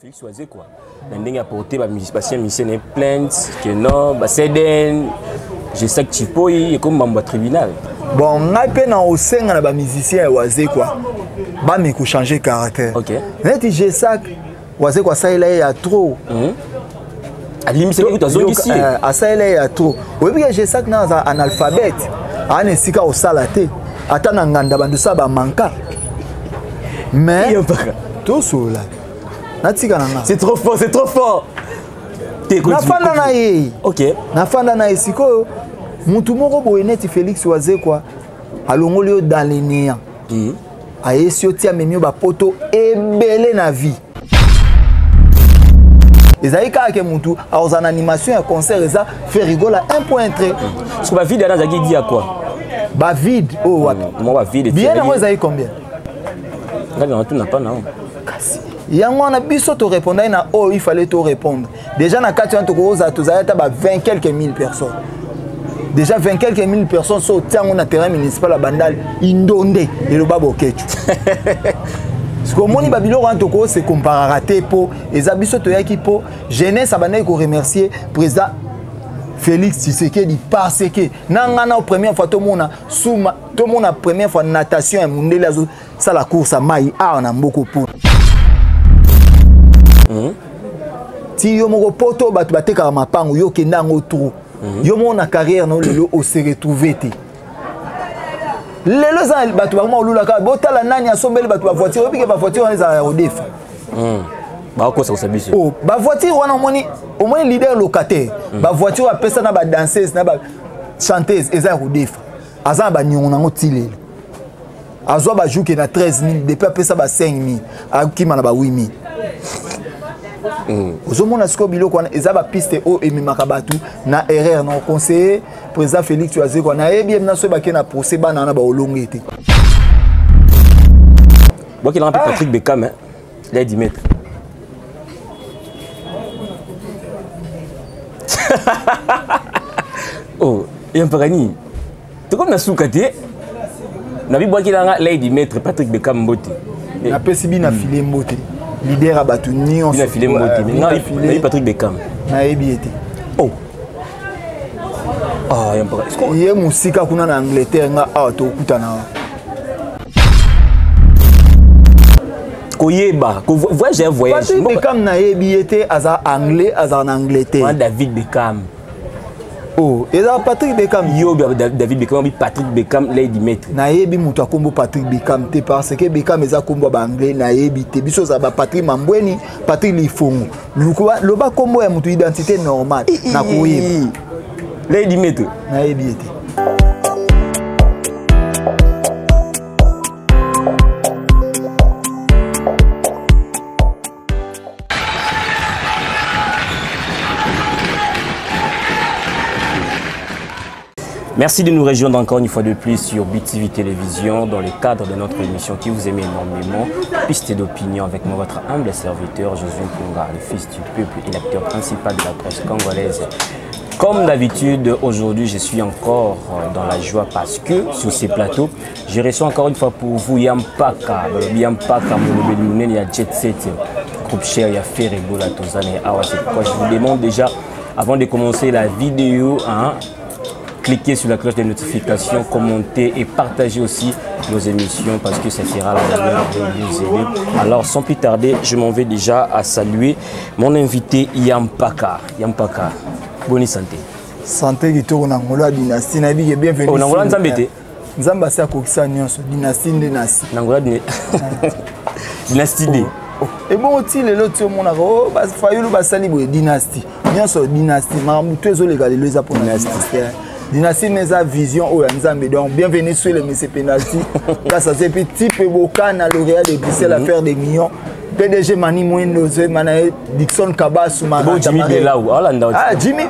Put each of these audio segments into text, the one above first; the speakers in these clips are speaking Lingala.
Félix Oisé quoi. Ndenge apporté patient mission plainte que non, Ceden, je sais que tu peux y comme membre tribunal. Bon, on a peine au sein de la musicien Oisé quoi. Bah mais qu'on changer caractère. OK. Net je sais Oisé quoi ça il est à trop. À limite c'est que tu as zone ici. À ça il est à trop. Oui bien je sais que dans un analphabète, on est sika au salaté. Attends nganda bandu ça ba manka. Mais tout cela. C'est trop fort, c'est trop fort. Nafanda na ye. OK. Nafanda na ye siko mutu moko boyeneti Félix Oisé quoi. Alongoli yo dans les néants. Aesi oti amemi ba poto ebele na vie. Ezali kaka mutu a en animation un concert eza fait rigola 1.3. Parce que ba vide dans zaki dit à quoi? Ba vide oh wapi? Moi ba vide. Bien na ezali combien? Regarde tout n'a pas non. Yango on a biso to répondre na oh il fallait te répondre. Déjà na kati to koza to zayata ba 20 quelques mille personnes. Déjà 20 quelques mille personnes sur tiango na terrain municipal à Bandal Indonde et le babo kechu. Ce que moni babilo quand to ko se comparera te po eza biso to yaki po jeunesse abandai ko remercier président Félix Tshisekedi parce que nanga na première fois to mona souma to mona première fois natation et mundele azo ça la course à mai a na mboko po. Si yo moko poto batu bateka mapango yo kenda ngo trou yo mona carrière no lelo o se retrouver te lelo za batu ba mo lula ka botala nani asombeli batu ba voiture opike ba voiture on za aérodefa ba ko ça biso oh ba voiture wana au moins leader locataire ba voiture apesa na ba danseuse na ba chanteuse eza aérodefa aza ba nyongo nango tilelo azwa ba jouke na 13000 depuis apesa ba 5000 akima na ba 8000 Ozomona siko biloko wana eza ba piste o emimaka batu na erreur na conseiller président Félix Oisé ko na ebi na so ba ke na procès bana na ba olongete. Bon qu'il a un peu Patrick Beckham hein. Là 10 mètres. Oh, et un parani. Tu comme na soukate. Na bi bois qu'il a là 10 mètres Patrick Beckham mbote. Na pesibi na filer mbote. Leader à Batuni, on a filé mon Patrick Beckham. Na ebiete. Oh. Ah, il y a pas. Il y a musika kuna na Angleterre nga auto kutana. Koyeba, ko voyage un voyage. Patrick Beckham na ebiete aza anglais, aza en Angleterre. David Beckham. Oh, et là Patrick Beckham yo David Beckham Patrick Beckham Lady Maître. Na yebi mutu akombo Patrick Beckham te parce que Beckham eza kombo ba anglais na yebi te biso za ba Patrick Mambweni, Patrick Lifongo. Loba kombo ya mutu identité normale na koyeba. Lady Maître na yebi te. Merci de nous rejoindre encore une fois de plus sur BTV Télévision dans le cadre de notre émission qui vous aime énormément, Piste d'opinion avec moi, votre humble serviteur Josué Mpunga, le fils du peuple et l'acteur principal de la presse congolaise. Comme d'habitude, aujourd'hui je suis encore dans la joie parce que sur ces plateaux, je reçois encore une fois pour vous Yampaka, il y a Jet Set, groupe cher, il y a Ferrebo, la Tozane et Awa. C'est pourquoi je vous demande déjà, avant de commencer la vidéo, cliquez sur la cloche de notification, commentez et partagez aussi nos émissions parce que ça sera la manière de nous aider. Alors sans plus tarder, je m'en vais déjà à saluer mon invité Yampaka. Yampaka, bonne santé. Santé qui tourne en Angola dynastie, nabi bienvenue. Oh, Angola nzambete. Nzamba sa kokisa nyonso dynastie ndenasi. Angola dynastie D. Et bon ti le lot mon aro bas fayulu basali boye dynastie. Nyonso dynastie, ma mutu ezo legale leza pour dynastie. Dynastie Neza Vision au Nzambe. Donc bienvenue sur le Monsieur Penalty. Là ça c'est petit peu Bocana lauréat de Bruxelles à faire des millions. PDG Mani Mouino Manae Dixon Kabas Jimmy Belaou. Ah Jimmy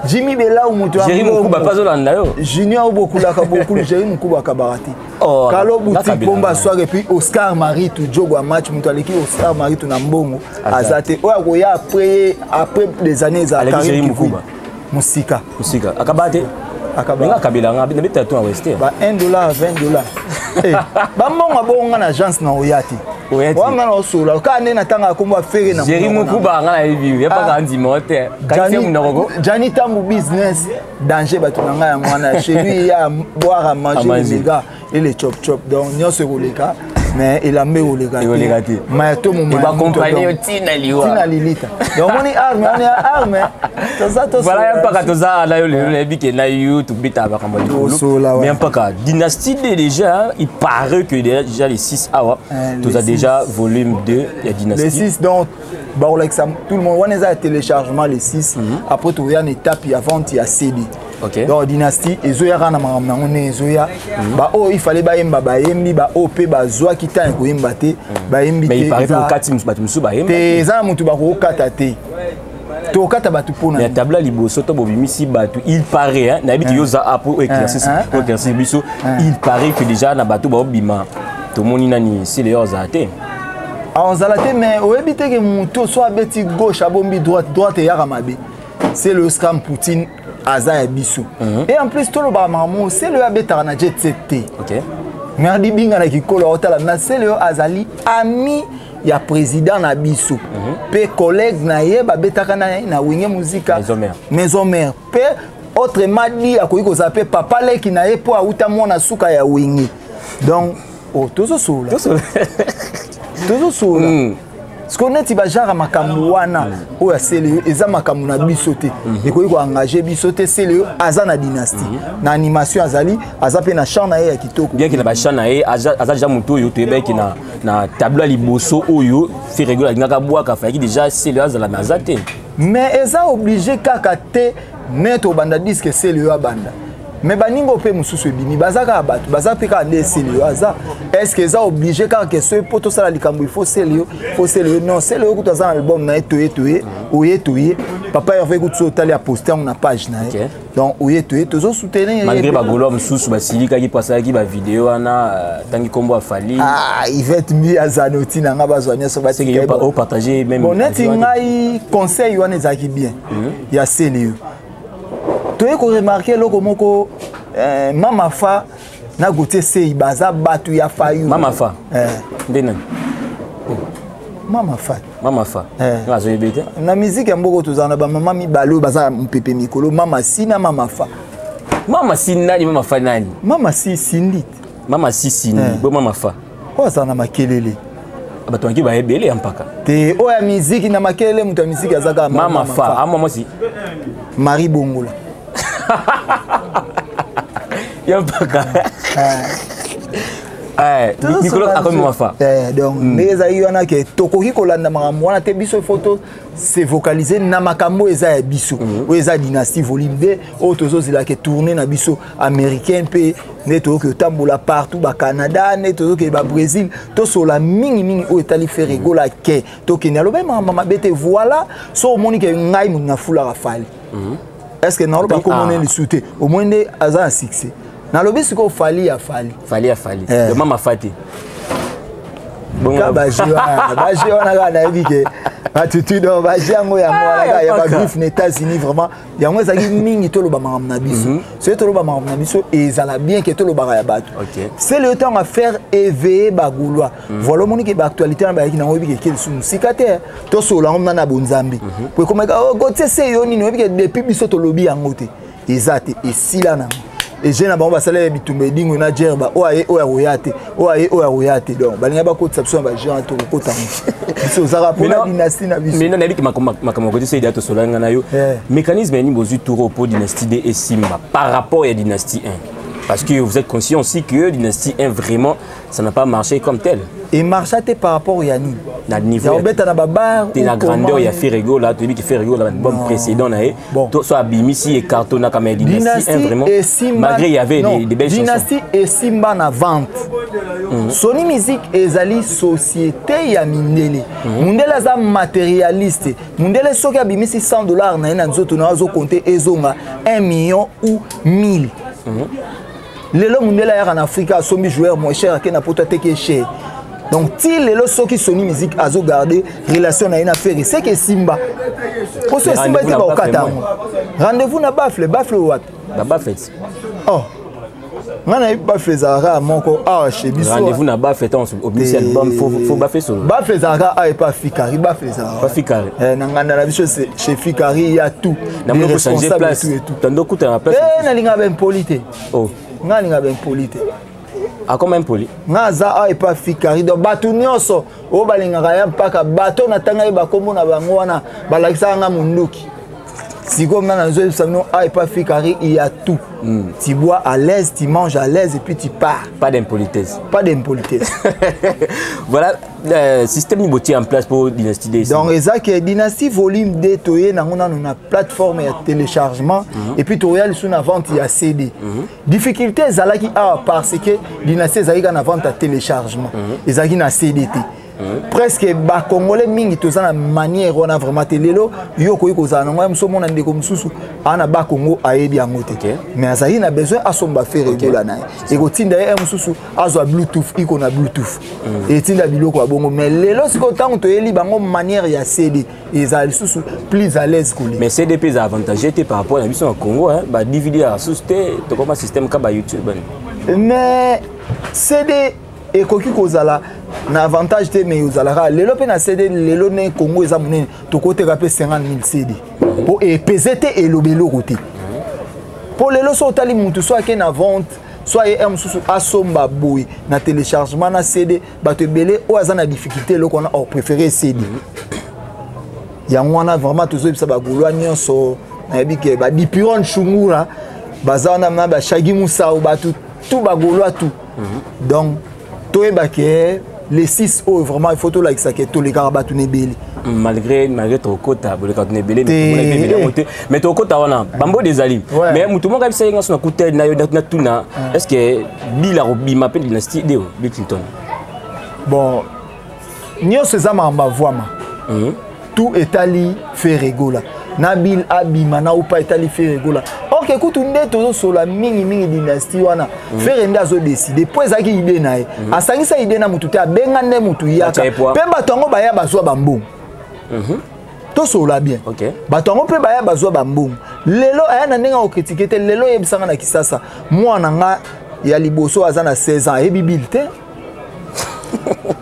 Jimmy Belaou mutu. Jerry Mukuba pas Olanda yo. Junior beaucoup là beaucoup Jerry Mukuba Kabarati. Kalo boutique bomba soir et puis Oscar Marie tout jogo à match mutu aleki Oscar Marie tout na mbongo. Azate oya après des années à Jerry Mukuba. Musika. Musika. Akabate. Akabela Kabela nga bina beta to Western. Ba $1 $20. Ba monga bonga na agence na Oyati. Oyati. Wanga na osula ka ne na tanga komba fere na. Jérémy Mukuba nga na bibi ya pa kandi mote. Kasi munoko. Jani tambu business danger batu nga ya mwana chez lui ya boire à manger les gars et les chop chop donc nyo se roleka. Mais il a mis au légat. Mais tout le monde va accompagner Tina Liwa. Tina Lilita. Donc on est armé, Voilà un peu quand ça là le bique na YouTube bita ba kambali. Mais un peu quand Dynastie déjà, il paraît que déjà les 6 hours, tout ça déjà volume 2 il y a Dynastie. Les 6 donc tout le monde on a téléchargement les 6 après tu vois une étape avant il y a CD. Okay. Donc Dynastie ezoya rana makamna on ezoya ba oh il fallait ba yemba ba yembi ba op ba zwa kita ko yemba te ba yembi te. Mais il paraît que kati musu musu ba yemba. Te za mutu ba ko kata te. To kata batu pona. Mais tabla liboso to bobimisi batu il paraît hein na bitu yoza apo éclaircir biso il paraît que déjà na batu ba bima to moni nani c'est les ozate. On zalate mais o ebite ke mutu soit beti gauche abombi droite ya ramabe. C'est le scam Poutine Aza et Bissou. Et en plus, tout le bamamo, c'est le abétar na jet set. Ok. Merdi binga na kikola otala na c'est le Azali ami ya président na Bissou. Pe collègue na ye babetaka na winge musica. Maison mère. Pe autre madi akoyi ko zape papa le ki na ye po auta mona suka ya winge. Donc oh tozo sola. Tozo sola. Ce qu'on est genre makambu wana o ya sélé eza makambu na bisoté et ko engager bisoté c'est le azana dynastie na animation azali azape na chant na ye ya kitoko bien qu'il na ba chant na ye aza ja muto yo to ebe ki na tableau liboso oyo fait régulier ngaka boaka fa ki déjà c'est le azala mazate mais eza obligé kaka te net au banda disque c'est le banda. Mais baningo pe mususu bini bazaka batu bazaka ka de selio aza est-ce que ça obligé car que ce poto sala likambo il faut selio non selio ku taza album na etoye papa Hervé Goutso tali a posté na page na donc oye tozo soutenir malgré ba golo mususu basilika ki pasala ki ba vidéo ana tangi kombo afali il va être mis à zanoti na ngaba zonya so ba c'est pas partager même bon net ngai conseil wana ezaki bien ya selio. Tu as remarqué que Mama Fa na goûté sei baza batu ya fayu. Mama Fa. Ndena. Mama Fa. Mama Fa. Ngazo yebete. Na musique mboko tozana ba mama mi balo baza mpepe mikolo Mama Si na Mama Fa. Mama Si nani Mama Fa nani? Mama Si Sindit. Mama Si Sindit. Bo Mama Fa. Kwa sana makelele. Bato ngi ba ebele ampaka. Te o ya musique na makelele muta musique azaka Mama Fa. Amo mosi. Marie Bongola. Yampaka. Nicolas a comme fa. Donc mais ayona ke tokoki kolanda makambo wana te biso photo se vocaliser na makambo eza ya biso. O eza dynastie volume 2 o tozo zila ke tourner na biso américain pe neto ke tambola partout ba Canada neto ke ba Brésil to sola mingi o etali faire rigola ke to ke na lobe mama bete voilà so moni ke ngai mun na fula rafali. Est-ce que nous avons commencé le soutien au moins des un succès? Dans le but c'est qu'il fallait de maman fati. Bon, attitude on va dire moi il y a pas griffe aux États-Unis vraiment il y a moi ça qui mingi to lo ba mamna biso c'est to lo ba mamna biso et ça la bien que to lo ba ya bato c'est le temps à faire éveiller bagoulois voilà mon qui ba actualité na ba ki na obi ke sum sikate to so la ngomna na bonzambi pour comme gote c'est yo ni obi ke depuis biso to lobi yangote ezate et sila na et j'ai na ba ba sala bitumbe dingo na jerba o aye o royate o aye o royate donc balinga ba ko tsapso ba jean to ko ta biso zara pour la dynastie na biso mais non nabiki makamo ko c'est dato solanga na yo mécanisme ni bozu tour pour dynastie D et Simba par rapport à dynastie 1 parce que vous êtes conscient aussi que dynastie 1 vraiment ça n'a pas marché comme tel et marché par rapport à Yanni na niveau de la grandeur il y a Ferrego là tu dis que Ferrego là bon précédent là tout soit Bimisi et cartona comme dynastie 1 vraiment malgré il y avait des belles chansons dynastie et Simba na vente Sony Music ezali société ya mindele mundele za matérialiste mundele soki abimisi $100 na nzoto na zo compter ezonga 1 million ou 1000 lelo mundele ya en Afrique sombi joueur moins cher que na poto teke cher Donc ti lelo soki Sony Musique azo garder relation na ina faire c'est que Simba. Pour ce Simba ti ba okata. Rendez-vous na Bafle wapi? Ba Bafle. Oh. Ngana Bafle zara moko chez biso. Rendez-vous na Bafle au petit album faut Bafle solo. Bafle zara pas Fikari, Bafle zara. Pas Fikari. Na ngana na biso chez Fikari il y a tout. Na moko changer place. Tando kuta na place. Na linga ben polité. Oh. Ngana linga ben polité. A combien poli? Ngaza pas Fikari donc bato nyonso o balingaka ya mpaka bato na tanga ba kombo na bango wana balakisa nga munduki. Si comme dans le salon, pas Fikari, il y a tout. Tu bois à l'aise, tu manges à l'aise et puis tu pars. Pas d'impolitesse. Pas d'impolitesse. Voilà, le système est en place pour Dynasty D. Donc, c'est Dynasty Volume D, tu as une plateforme de téléchargement et puis tu as une vente, il y a CD. Difficulté, c'est parce que Dynasty a une vente à téléchargement. Ils ont une CDT. Presque ba congolais mingi toza na manière on a vraiment telelo yo ko ikoza na ngwa msomo na ndeko msusu ana ba Congo ayebi angote mais azali na besoin asomba faire regola na e ko tinda e msusu azwa bluetooth iko na bluetooth et tinda biloko abongo mais lelo siko tango to yeli bango manière ya CD ezali susu plus à l'aise ko mais CDP za avantagé par rapport à la mission au Congo hein ba DVD à susté to comme système ka ba YouTube mais CD et koki kozala na avantage te mais ozalaka lelo pe na CD lelo ne Congo eza monene to côté rapé 50 000 CD pour EPZT et lobelo côté pour lelo so tali mutu soit ke na vente soit em susu asomba boy na téléchargement na CD bato belé o azana difficulté lo kona préféré CD ya ngwana vraiment tozo bisa ba golwa nyonso na yebike ba dipiron chungura bazana na ba shagi musa ou ba tout ba golwa tout donc les 6 oh vraiment il faut tout like ça que tous les carabatu nebeli malgré ton quota le carton nebeli mais ton quota wana bambo des alim mais mutu mo kabisa yenga sona kutel na yo na tuna est-ce que Bill Arobi m'appelle Dynasty Deo Bill Clinton bon nyo seza mamba voama tout etali fait rigola Nabil Abima na upa etali fait rigola ok écoute nde tozo sola mingi Dynasty wana faire nda zo décider po ezaki idée na ye asangisa idée na mutu te abenga nde mutu yaka pe batongo baya bazwa bambongo to sola bien ok batongo pe baya bazwa bambongo lelo aya na ndenge o critiquer te lelo yebisanga na Kisasa mwana nga ya liboso aza na 16 ans et bibil te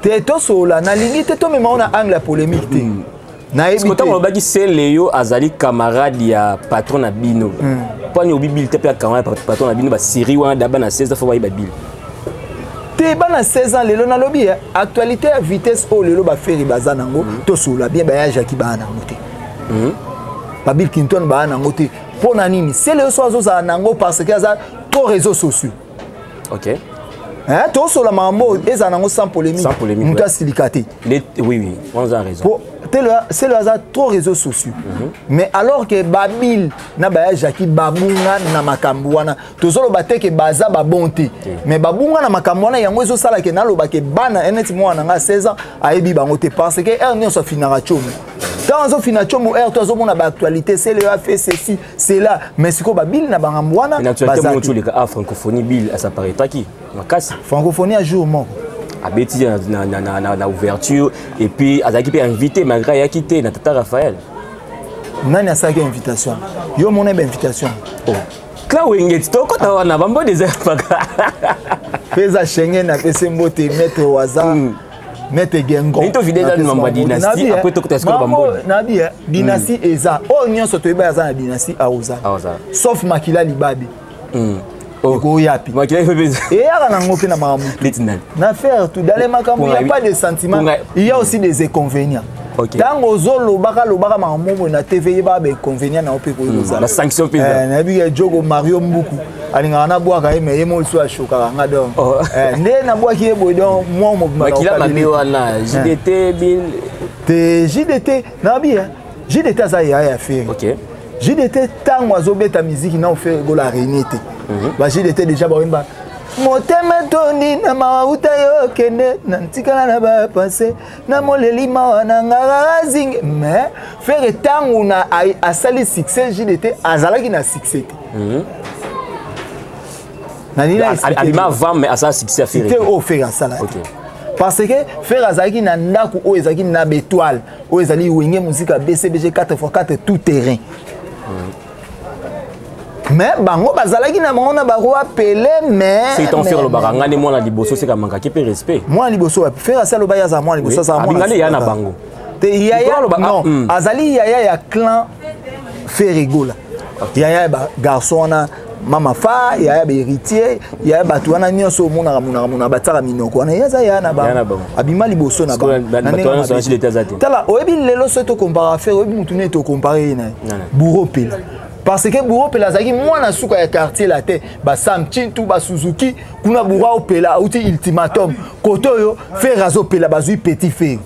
te to sola na lingi te to mema ona angle polémique te na ebité on ba ki c'est Léo azali camarade ya patron na bino pani obibil te pe camarade patron na bino ba série wana daba na 16 fois ba bil te ba na 16 ans lelo na lobi actualité à vitesse o lelo ba faire bazanango to sola bien ba ya Jackie ba na ngote ba Bill Clinton ba na ngote pona nini c'est le soir za nango parce que ça trop réseaux sociaux ok hein to sola mambo eza nango sans polémique muta silicaté oui on a raison c'est le hasard trop réseaux sociaux mais alors que Babil na ba Jackie babunga na makambo wana tozolo bateke baza ba bonté mais babunga na makambo wana yango ezo sala ke na loba ke bana eneti mwana nga 16 ans ayebi bango te parce que er nyo so finara chomo dans zo fina chomo er to zo mona ba actualité c'est le a fait ceci c'est là mais siko Babil na bangambo wana baza mo tous les francophonie Bill à sa pareta qui makasi francophonie à jour mon à Betty na ouverture et puis azaki pe invité malgré ya quitté na tata Raphaël nani asaki invitation yo mon invitation oh Cla Wengeti to kota wana bambo des paka pesa Schengen na pesa mbote maître waza maître Gengo nito vidéo dans mamba Dynasty après to kota skolo bambo nabi Dynasty eza o nyonso to eba za na Dynasty auza sauf Makila Libabi oh yapi Makila Libabi et ya na ngopi na mamu na faire tout dans les makambo il y a pas de sentiments il y a aussi des inconvénients. Tango zolo baka mamu na TV ba be inconvénients na ope ko la sanction pesa na bi jogo Mario Mbuku alinga na bwa ka eme yemo so ashoka nga donc ne na bwa ki ebo donc moi mo Makila mabewa na JDT Bill te JDT na bi JDT za ya faire OK JDT tango azobeta musique na o faire go la réunité ba JDT déjà ba wimba motema toni na mauta yo kende na ntikala na ba passé na moleli mawa na ngara zinge mais faire tango na asali succès JDT azalaki na succès alima avant mais asa succès à faire c'était au faire ça là parce que faire azaki na ndaku o ezaki na bétoile o ezali wenge musique BCBG 4x4 tout terrain. Mais bango bazalaki na bango na baro appeler mais c'est ton faire le baranga ni moi la liboso c'est comme qui peut respect. Moi liboso faire ça le baya za moi liboso ça moi. Abingale ya na bango. Te yaya non azali yaya ya clan Ferigola. Yaya ba garçon na mama fa yaya ba héritier yaya batu wana nyonso mona batara minoko na yaza ya na ba abima liboso na ba tala oyebi lelo so to compare faire oyebi mutune to comparer na bourreau pela parce que bourreau pela zaki mwana suka ya quartier la te ba Sam Chintu ba Suzuki kuna bourreau pela outi ultimatum koto yo faire razo pela bazui petit fait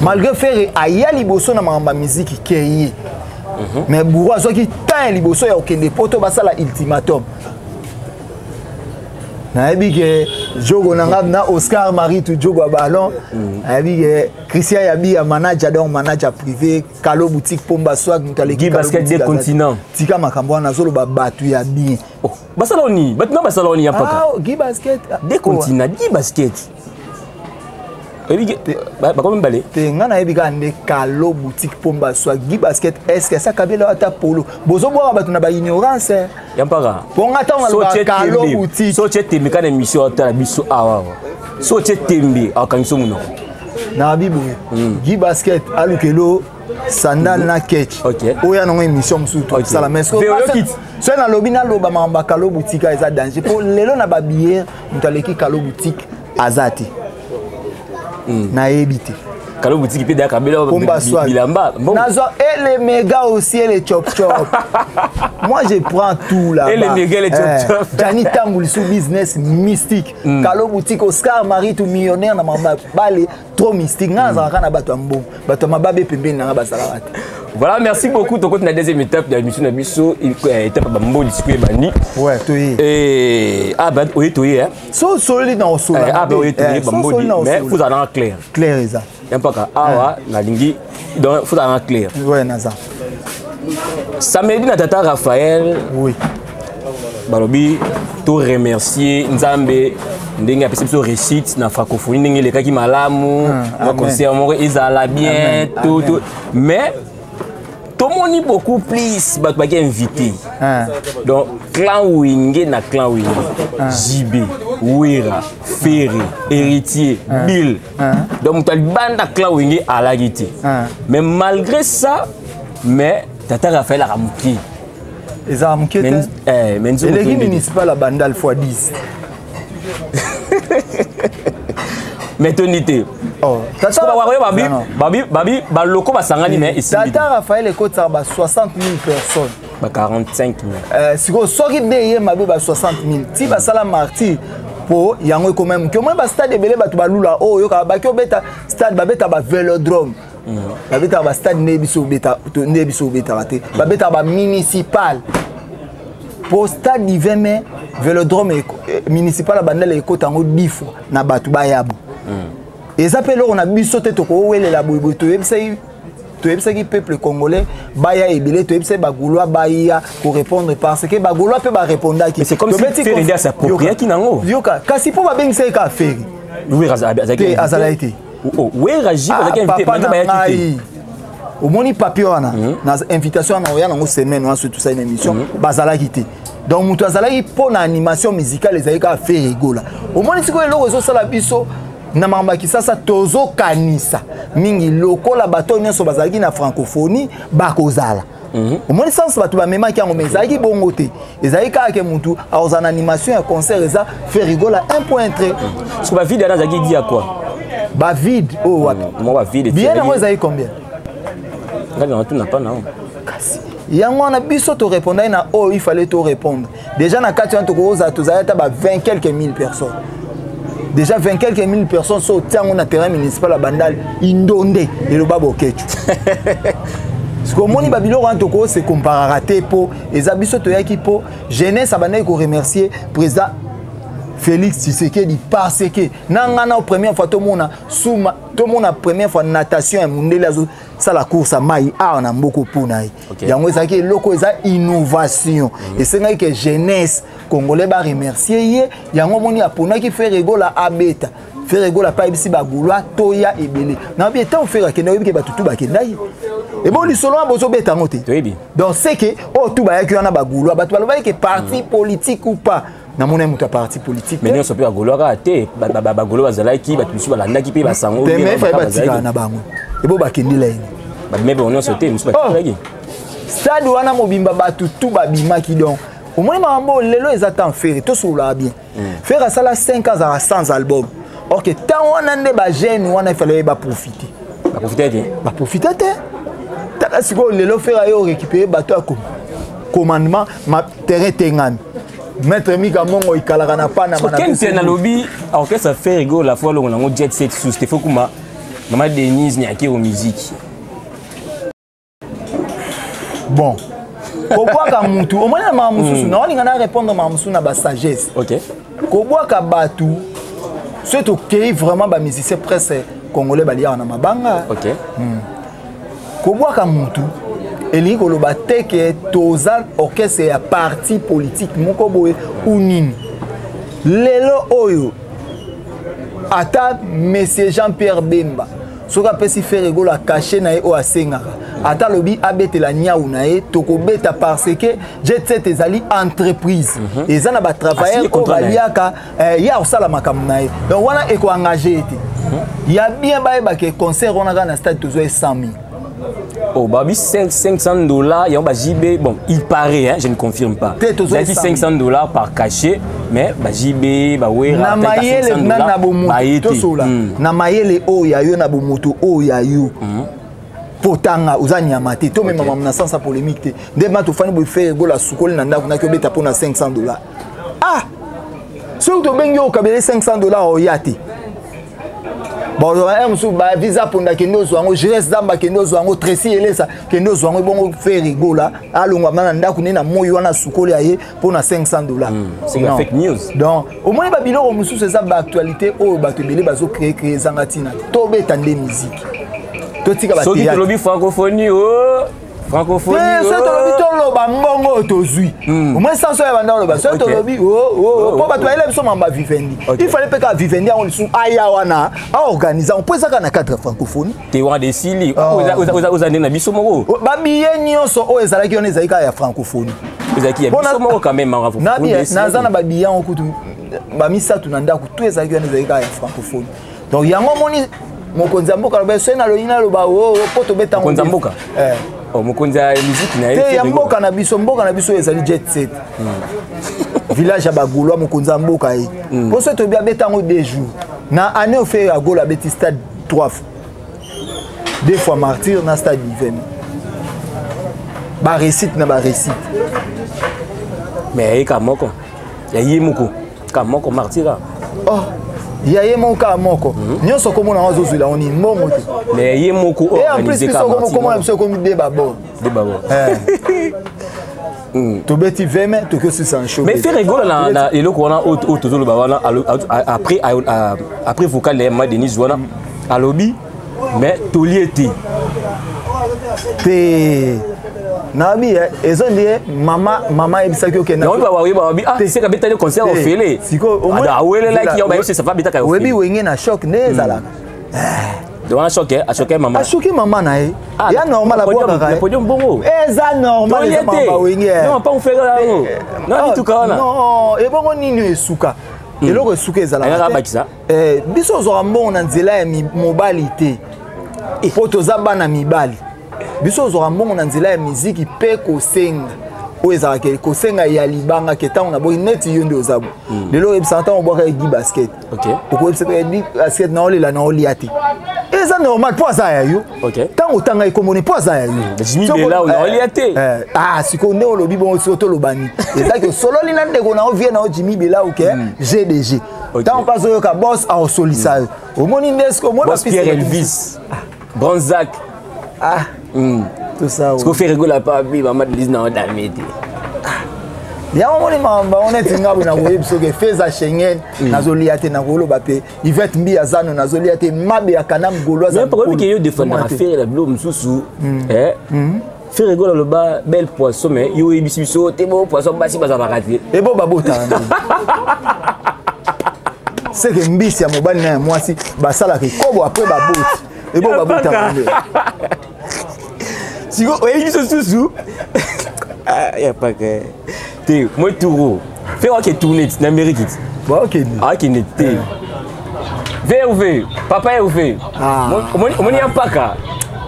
malgré faire aya liboso na mamba musique keye mais bourreau soki tant liboso ya okende poto basala ultimatum na yebi ke jogo na Oscar Marie tu jogo ballon yebi ke Christian yabi ya manager donc manager privé Kalo boutique pomba swag mutaleki basket des continents tika makambo na zolo ba batu ya bien basaloni batuna basaloni ya paka gi basket des continents gi basket ba comme balé te ngana yebi ka ne Kalo boutique pomba swag gi basket est-ce que ça kabela ata polo bozo boa batu na ba ignorance yampaka ponga ta on Kalo boutique so chete mikana émission ta biso awa so chete mbi akanso muno na bibu gi basket alukelo sandal na catch oya na émission musuto sala mais so na lobi na loba mamba Kalo boutique eza danger pour lelo na ba bière mutaleki Kalo boutique azati na ebité Kalo boutique peut d'accord bilamba nazo et les méga aussi et les chop chop moi je prends tout là et les méga les chop chop Jani Tambouli sous business mystique Kalo boutique Oscar Marie tout millionnaire na mamba balé trop mystique ngaza kana bato ambo bato mababe pembeni na basala. Voilà, merci beaucoup. Donc, on a la deuxième étape de l'émission Nabiso. Étape de Bambo, l'issue Bani. Ouais, oui. Et ah, ben, oui, oui, hein. So solide dans le ah, ben, oui, oui, Bambo. Mais vous allez en clair. Clair, ça. Il n'y a pas qu'à. Ah, ouais, la lingi. Donc, vous allez en clair. Ouais, Naza. Samedi, Natata Raphaël. Oui. Balobi, tout remercier Nzambe. Ndenge apesi biso réussite na francophonie ndenge lekaki malamu na concert moko ezala bien tout mais tomoni beaucoup plus baki invité donc clan Wingé na clan Wingé JB Wera Ferry héritier Bill donc mutal banda clan Wingé alagité mais malgré ça mais Tata Raphaël a ramuki eza ramuki mais l'équipe municipale a bandal fois 10 mais tonité babi baloko basangani mais ici Tata Raphaël ekota ba 60 000 personnes ba 45 000 siko soki deye mabe ba 60 000 ti basala martyr po yango quand même que moi ba stade belé batu balula o yo ka ba ki obeta stade babeta ba vélodrome babeta ba stade nebiso beta raté babeta ba municipal pour stade d'hiver mais vélodrome municipal à bandel ekota ngo 10 fois na batu bayabo et ça peut on a biso te to ko welela boybo to yebisa ki peuple congolais baya ebele to yebisa bagulwa baya ko répondre parce que bagulwa peut ba répondre qui c'est comme si Ferry dia s'approprier ki nango yoka kasi po ba bengisa ka Ferry oui azalaité oui raji bazaki invité mais ba yaki au moni papier wana na invitation na oya nango semaine wana surtout ça une émission bazalaki te donc mutu azalaki po na animation musicale ezalika Ferry gola au moni siko eloko zo sala biso na mamba kisasa tozo kanisa mingi lokola bato nyonso bazalaki na francophonie bakozala au moni sens bato ba mema ki yango mezalaki bongo te ezalaki kaka ke mutu aozana animation ya concert eza Ferry gola 1.3 ce ba vide azaki dit à quoi ba vide oh wapi moi ba vide bien yango ezalaki combien ngana tu na pas non kasi yango na biso to répondre na oh il fallait to répondre déjà na kati on to koza to zayata ba 20 quelques mille personnes déjà 20 quelques mille personnes so tiango na terrain municipal à bandal indonde et le babo kechu ce que moni babilo ran to ko se comparera te po ezabiso to yaki po jeunesse abandai ko remercier président Félix Tshisekedi parce que nangana au première fois tout le monde a première fois natation et mundela ça la course à mai a on a beaucoup pour naï yango ezaki loko eza innovation et c'est que jeunesse Congolais ba remercier ye yango moni apona ki faire rigola abeta faire rigola pa ibisi ba gulwa toya ebele na bien tant faire que na yebike ba tutu ba kendai et bon li solo bozo beta ngote donc c'est que oh tout ba yaki wana ba gulwa ba to ba que parti politique ou pas na mona muta parti politique mais non so pe ba gulwa ka te ba gulwa bazalaki ba tusu ba landaki pe ba sango bien mais fa ba tika na bango et bon ba kendila ini ba mais bon non so te musu ba tika stade wana mobimba ba tutu ba bimaki donc au moins mambo lelo ezata en faire tout sur la bien faire ça là 5 ans à 100 albums OK tant on ande ba jeune on a fallu ba profiter ta siko lelo faire yo récupérer bateau à commandement ma terrain tengani maître Mika Mongo ikalaka na pana mana quel c'est na lobby alors que ça fait rigolo la fois on a jet set sous Stéphane Kuma maman Denise Niaki au musique bon Kobwaka mutu au moins na mususu na olinga na répondre ma mususu na ba sagesse OK Kobwaka batu c'est OK vraiment ba musicien presse congolais balia na mabanga OK Kobwaka mutu elingi koloba te ke toza orchestre ya parti politique moko boye ou nini lelo oyo ata monsieur Jean-Pierre Bemba soka pesi faire rigolo a caché na o asengaka ata lobi abetela nyau na ye tokobeta parce que jet set ezali entreprise ezana ba travailleurs ko baliaka ya osala makambo na ye donc wana eko engagé ete ya bien ba ke concert on a na stade tozo 100 000 oh babi $500 et on va JB bon il paraît hein, je ne confirme pas il a dit $500 par cachet mais ba JB ba wera na mayele na bomoto sola na mayele o ya yo na bomoto o ya yo potanga uzanya mate to même maman na sans polémique te nde ma to fani bo faire go la sukoli na ndako na ko beta pona $500 ah so to bengi o kabele $500 o yati bon ba visa ponda kendo zwango jires damba kendo zwango Tracy elesa kendo zwango bongo faire rigola alongwa mana ndako ne na moyo wana sukoli aye pona $500 c'est la fake news donc au moins ba biloko mususu eza ba actualité o ba to bele bazo créer zangatina to beta nde musique to tika ba théâtre so lobby francophonie oh francophonie oh c'est to lobby to loba mbongo to zui au moins ça so ya banda loba so to lobby oh po ba to ele biso mamba vivendi il fallait pas ka vivendi on su aya wana a organiser on peut ça na cadre francophonie te wa de sili oza na biso moko ba biye nyonso o ezalaki on ezalika ya francophonie ezalaki ya biso moko quand même en francophonie na zana ba biya on kutu ba misatu na ndako tout ezalaki on ezalika ya francophonie donc yango moni mokonzi mboka loba so na loyina loba o poto beta mokonzi mboka oh mokonzi ya musique na ye te mboka na biso ezali jet set village ya bagulwa mokonzi mboka ye po so to bia beta ngo 2 jours na année au fait à gola beti stade 3 fois 2 fois martyr na stade divin ba récite na ba récite mais kamoko ya yimoko kamoko martyr oh ya ye moka moko nyonso komona wazozula oni mbongo te mais ye moko organisé ka komona biso komi débat bon to beti veme to que c'est un show mais faire rigolo na eloko wana autozo lo bana après vocal les ma Denise wana à lobby mais to lieti te nabi ezondie mama ebisaki okenda non ba ah c'est ka beta le concert au félé siko ada wele like yo ba yo ça va beta ka webi wenge na choc ne zalaka donc a choqué maman a choqué maman na ye ya normal la boka ka podium bongo eza normal les mama wenge non pas on fait là non tout cas non e bongo nini esuka eloko esuka ezalaka biso zo mbongo na nzela ya mobali te po tozaba na mibali biso zo mbongo na nzela ya muziki pe kosenga o ezalaka kosenga ya libanga ke tango na boyi neti yo nde ozabu lelo ebisanta on boka gi basket OK oko ebisaka di basket na olela na oliati eza normal po za ya yo OK tango tanga ikomoni po za ya yo jimi bela na oliati ah siko nde olobi bon soto lobani ezaki solo lina ndeko na ovie na jimi bela OK GDG tango paso yo ka boss a osolisa yo omoni ndesko mo boss Pierre Elvis Bronzac ah tout ça ce qu'on fait rigoler pas bi maman Denise na damete ya moni mamba on est ngabo na web so ke feza Schengen nazoliate na kolo bape Yvette Mbi azano nazoliate mabe ya kanam goloza mais pourquoi que yo défendre affaire la blo msusu Frère rigole le bas bel poisson mais yo ebiso te beau poisson basi baza bakati. Et bon babota. C'est que mbisi ya mobali na mwasi basala ke kobo après baboti. Et bon babota. Si go ebiso susu. Ah, y a pas que. Te moi touro. Fais quoi que tourner en Amérique. Bon OK. Ah qui n'était. Ve papa est ouvert. Moi n'y a pas qu'à.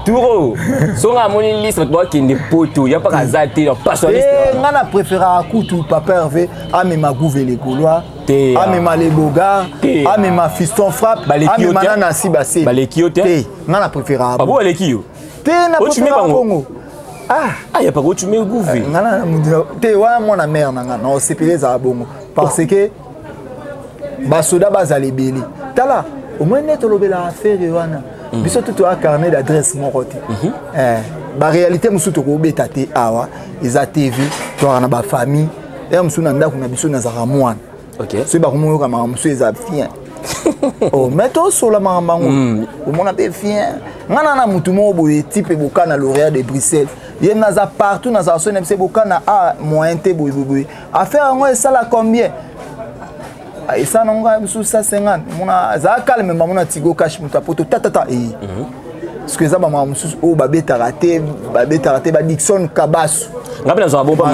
Touro. Songa moni liste toi qui n'est poto, y a pas qu'à zater, pas sur liste. Ngana préféra kutu papa Hervé amema gouvele Gaulois. Amema les bogards, amema fiston frappe, amema nana sibase. Balekiote. Ngana préféra. Pas bon Alekio. Te na préféra bongo. Ah, y a pas que tu mets gouvé. Ngana te wa mona mère nanga na osepele za bongo parce que basoda bazali beli. Tala, au moins net lobela affaire wana. Biso tout un carnet d'adresse mon côté. Ba réalité musu to ko beta te awa, eza TV, to na ba famille, et musu na ndako na biso na za ramwana. OK. C'est ba komo ka ma musu eza fien. Oh, meto sur la mamango. Au mon appel fien. Ngana na mutu mo boye type bokana lauréat de Bruxelles. Yem na za partout na za sonne mse bokana a moyen te boye. Affaire ngo ça la combien? Et ça non ga sous 150 mona za calme mamona tigo cash muta poto tata parce que ça ba mamusu o babeta raté ba Dixon Kabasu ngapela zo bon pas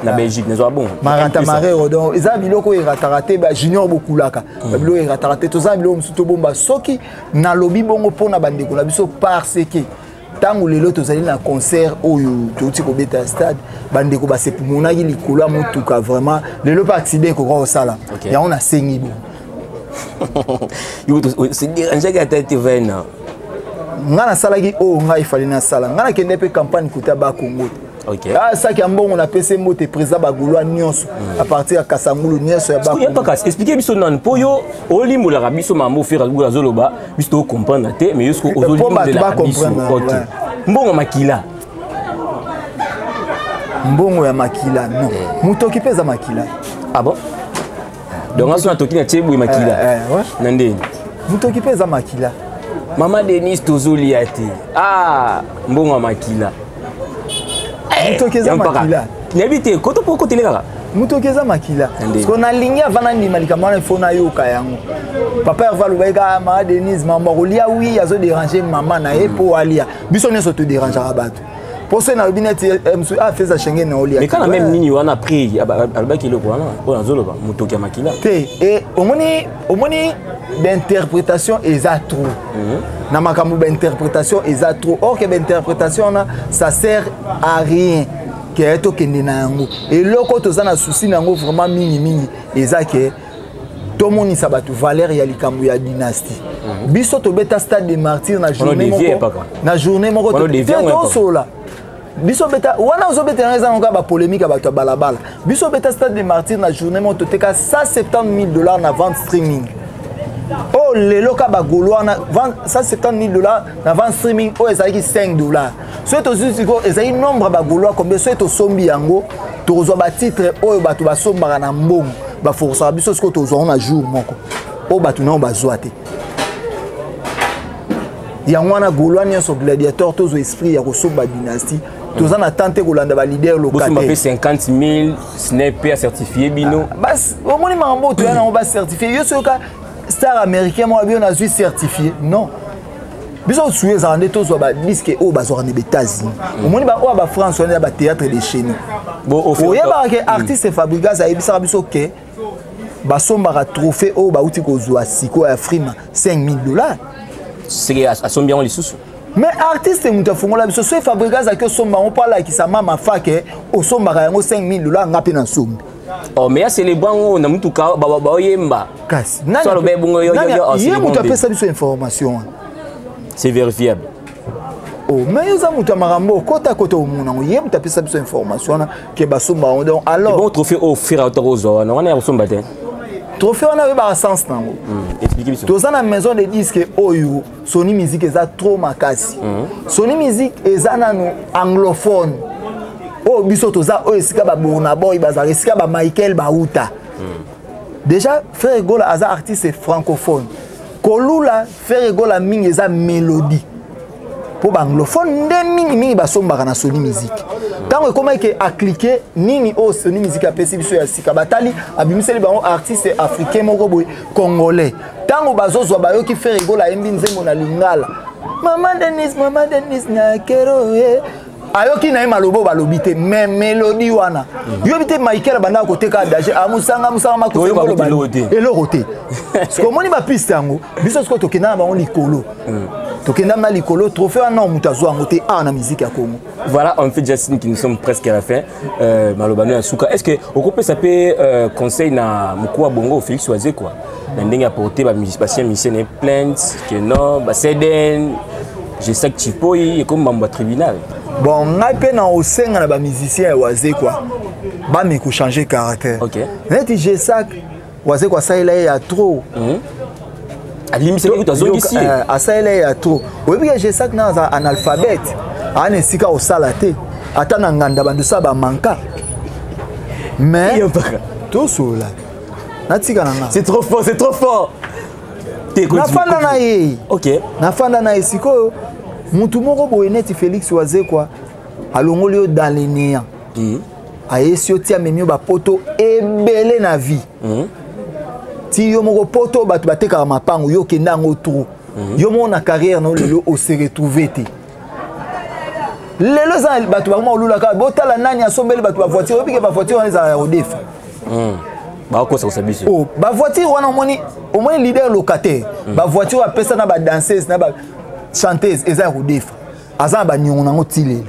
na Belgique zo bon Maranta Mare donc eza biloko e raté ba junior bokulaka ba biloko e raté to za biloko musu to bomba soki na lobi bongo pona bandeko na biso parce que tango lelo tozali na concert oyo touti ko beta stade bandeko ba sepumonaki likolo ya motuka vraiment lelo pa accident ko ko sala ya on a sengi bo yo c'est déranger ka tête vena ngana salaki o ngai fali na sala ngana kende pe campagne kuta ba Congo. OK. Ah ça qui ambon on a PC moté président ba Gaulois nyonso à partir ya Kasangulu nyonso ya ba. Il y a pas qu'à expliquer biso nan po yo olimbo la biso mambo faire la zoloba biso comprendre te mais jusqu'au olimbo de la biso. OK. Mbongo makila. Mbongo ya makila non. Mutoki pesa makila. Ah bon? Donc on a toki na tchebu makila. Ouais. Nandeni. Mutoki pesa makila. Mama Denise tozoli ate. Ah, mbongo makila. Mutokeza makila. N'habite koto poko teleka. Mutokeza makila. Parce qu'on a ligné avant de malika mwana fona yoka yango. Papa va le bega ma Denise maman rolia oui azo déranger maman na e po alia. Biso ne te déranger abatu. Pour ça na bineti a fait ça Schengen na olia. Mais quand même nini wana pris albaki le wana pour zoloba mutokya makila. Et au moni d'interprétation eza trop. Na makambo d'interprétation eza trop. Or que l'interprétation ça sert à rien. Que eto kende na yango. Et loko toza na souci nango vraiment mingi eza que to moni sabatu valeur ya likambo ya dynastie. Biso to beta stade des martyrs na journée moko. Na journée moko to sola. Biso beta wana ozo beta eza nka ba polémique ba to balabala. Biso beta stade des martyrs na journée moko to teka $170 000 na vente streaming. Oh les locaux ba Gaulois na $170 000 na vente streaming oh ezaki $5. Soit to ziko ezaki nombre ba Gaulois combien soit to sombi yango to zo ba titre oyo bato ba sombaka na mbongo ba força biso siko to zo na jour moko. Oh bato na ba zoate. Yango wana Gaulois nyonso gladiateur to zo esprit ya ko somba dynastie. Toza na tenter kolanda ba leader local. Vous m'avez 50 000 sniper certifié bino. Bas au moni mambo to yana on ba certifié. Yo soka star américain moi bien on a certifié. Non. Biso souye za ndé to zo ba disque o ba zo rane États-Unis. Au moni ba o ba France on a ba théâtre de chez nous. Bon au fait. Oyeba que artiste fabricant ça ebisa biso ke ba somba trophée o ba uti ko zo asiko ya frima $5 000. C'est à son bien les sous. Mais artiste muta fongola biso so fabricant ça que somba on parle ki sa mama fa ke o somba yango $5 000 ngapi na sombi. Oh mais c'est les bons na mutuka ba oyemba. Kasi. So le bebungo yo yo muta pesa biso information. C'est vérifiable. Oh mais yo za muta marambo kota kota omuna yo muta pesa biso information ke ba somba donc alors bon trophée offrir à Torozo on a somba te. Trophée on a ba sens nango. Expliquez ça. Toza na maison de disque oyo Sony Music eza trop makasi. Sony Music eza nano anglophone. Oh biso toza o esika ba Burna Boy bazali esika ba Michael Bauta. Déjà Frère Gola aza artiste francophone. Kolula Frère Gola mingi eza mélodie. pour banglophone nde mingi basombaka na Sony Music tango ekoma ke a cliquer nini o Sony Music apesi biso ya sika batali abimiseli bango artiste africain moko boy congolais tango bazozwa bayoki faire rigola yembi nzembo na lingala Mama Denise na kero ayoki na malobo balobi te mais mélodie wana yo bité Michael banda côté ka danger amusanga makoto eloko te komoni ba piste yango biso siko tokenda na bango likolo tokenda na likolo trophée wana mutazwa ngote na musique ya Congo. Voilà, on fait Justin qui nous sommes presque à la fin. Malobano ya Souka, est-ce que au couple ça peut conseil na mukua bongo Félix Oisé quoi? Ndenge apporter ba musicien et plainte que non, ba Seden, je sais que Chipoy et comme mambo tribunal. Bon, ngai pe na osenga na ba musicien Oisé quoi. Ba me ko changer caractère. OK. Neti je sais Oisé quoi ça il a trop. À limite c'est tout ici. À ça il a trop. Oui bien je sais que na analphabète. Ana sika au salate. Atana nganda bandu sa ba manka. Mais tout cela. C'est trop fort, c'est trop fort. Nafanda na ye. OK. Nafanda na ye siko mutu moko boye neti Félix Oisé quoi. Alongoli yo dans les néants. Ayesi yo tia memio ba poto ebele na vie. Ti yo moko poto batu bateka mapango yo kenda ngo trou. Yo mo na carrière no lelo o se retrouver te. Lelo za batu ba mo lula ka botala nani asombeli batu ba voiture obike ba voiture wana za odefa. Ba ko ça sabiso. Oh, ba voiture wana au moins leader locataire. Ba voiture a pesa na ba danseuse na ba chanteuse eza odefa. Aza ba nyongo nango tilelo.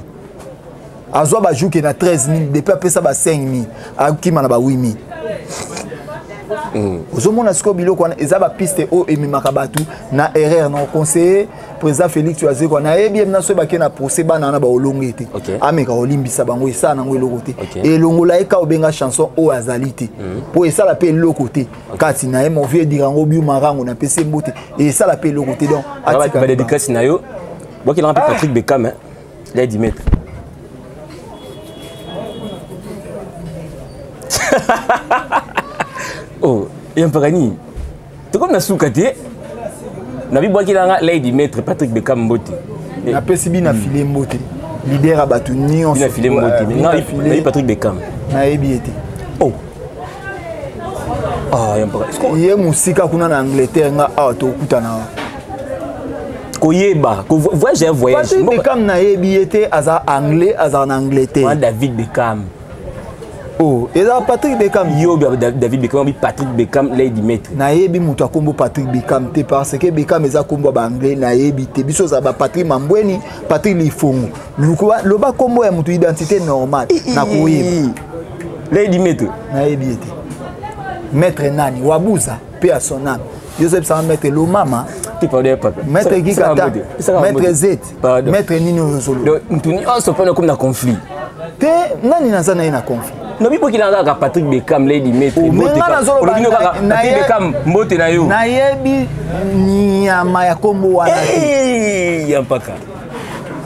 Azwa ba jouke na 13000 depuis pesa ba 5000 akima na ba 8000. Ozomona siko biloko wana eza ba piste o emimaka batu na erreur na conseiller président Félix Oisé ko na yebi na so ba ke na procès bana na ba olongete ameka olimbisa bango esa na ngo eloko te elongola eka obenga chanson o azalite po esa la pe eloko te kati na ye movie dirango biu marango na pese mbote esa la pe eloko te donc atika ba dédicace na yo boki na Patrick Beckham hein là dit mettre oh, et un parani. Tu comme na soukate. Na bi boaki na Lady Maître Patrick Beckham Mbote. Na pesibi na filé Mbote. Leader abatu nion. Na filé Mbote. Na Patrick Beckham. Na ebi été. Oh. Ah, y a un parani. Yé musika kuna na Angleterre nga to kutana. Koyeba, ko voyage un voyage. Patrick Beckham na ebi été aza anglais, aza en Angleterre. David Beckham. Oh, et là Patrick Beckham. Yo David Beckham, Patrick Beckham, Lady Maître. Na yebi mutu akombo Patrick Beckham te parce que Beckham eza kombo ba anglais na yebi te biso za ba Patrick Mambweni, Patrick Lifongo. Loba kombo ya mutu identité normale na koyeba. Lady Maître. Na yebi te. Maître nani Wabuza pe à son âme. Joseph sa maître lo mama. Tu parles papa. Maître Gikata. Maître Z. Maître Nino Zolo. Donc tu on se prend comme dans conflit. Te nani nazana ina conflit. No bipo ki nanga Patrick Beckham Lady Maître Mbote Patrick Beckham Mbote na yo na yebi nyama ya kombo wana ya mpaka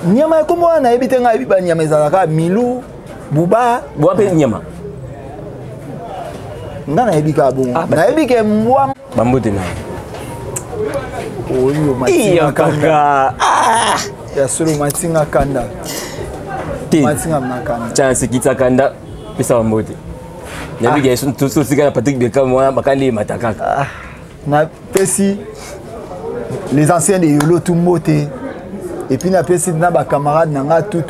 nyama ya kombo wana yebi tenga yebi ba nyama ezalaka milu buba pe nyama ngana yebi ka bongo na yebi ke mbwa ba Mbote na oyo matinga kanda ya solo matinga kanda matinga makanda chance kitakanda pesa wa Mbote. Nabi gaison tout ça c'est Patrick Beckham moi bakali matakaka. Na pesi les anciens de Yolo tout Mbote et puis na pesi na ba camarade nanga tout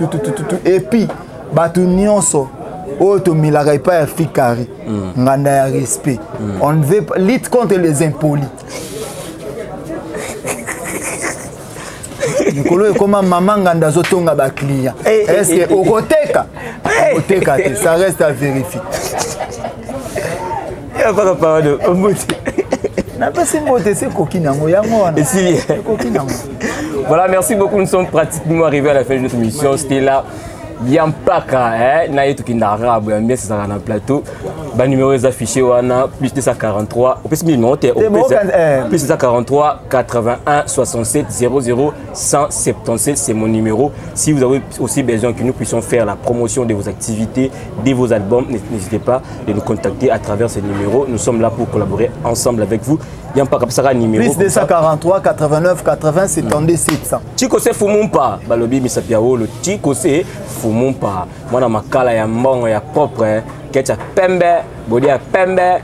et puis batu nyonso auto milaka pas ya fikari nganda ya respect. On veut lutte contre les impolis. Nikolo comme maman nganda zotonga ba client. Est-ce que okoteka? Okoteka ça reste à vérifier. Il y a pas de parole de Mbote. Na pas si Mbote c'est kokinango yango wana. Kokinango. Voilà, merci beaucoup, nous sommes pratiquement arrivés à la fin de notre émission. C'était là Yampaka hein na yetu kinarabu bien c'est ça dans le plateau. Le numéro est affiché plus 243. Plus 243 81 67 00 177. C'est mon numéro. Si vous avez aussi besoin que nous puissions faire la promotion de vos activités, de vos albums, n'hésitez pas de nous contacter à travers ce numéro. Nous sommes là pour collaborer ensemble avec vous. Il y a un numéro. Plus 243 89 80 72 700. Chico se fumumpa. Balobi misapiao le Chico se fumumpa. Moi ma kala ya mbongo ya propre. Kecha pembe, body ya pembe.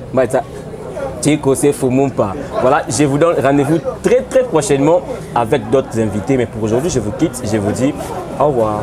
Chico se fumumpa. Voilà, je vous donne rendez-vous très prochainement avec d'autres invités. Mais pour aujourd'hui, je vous quitte. Je vous dis au revoir.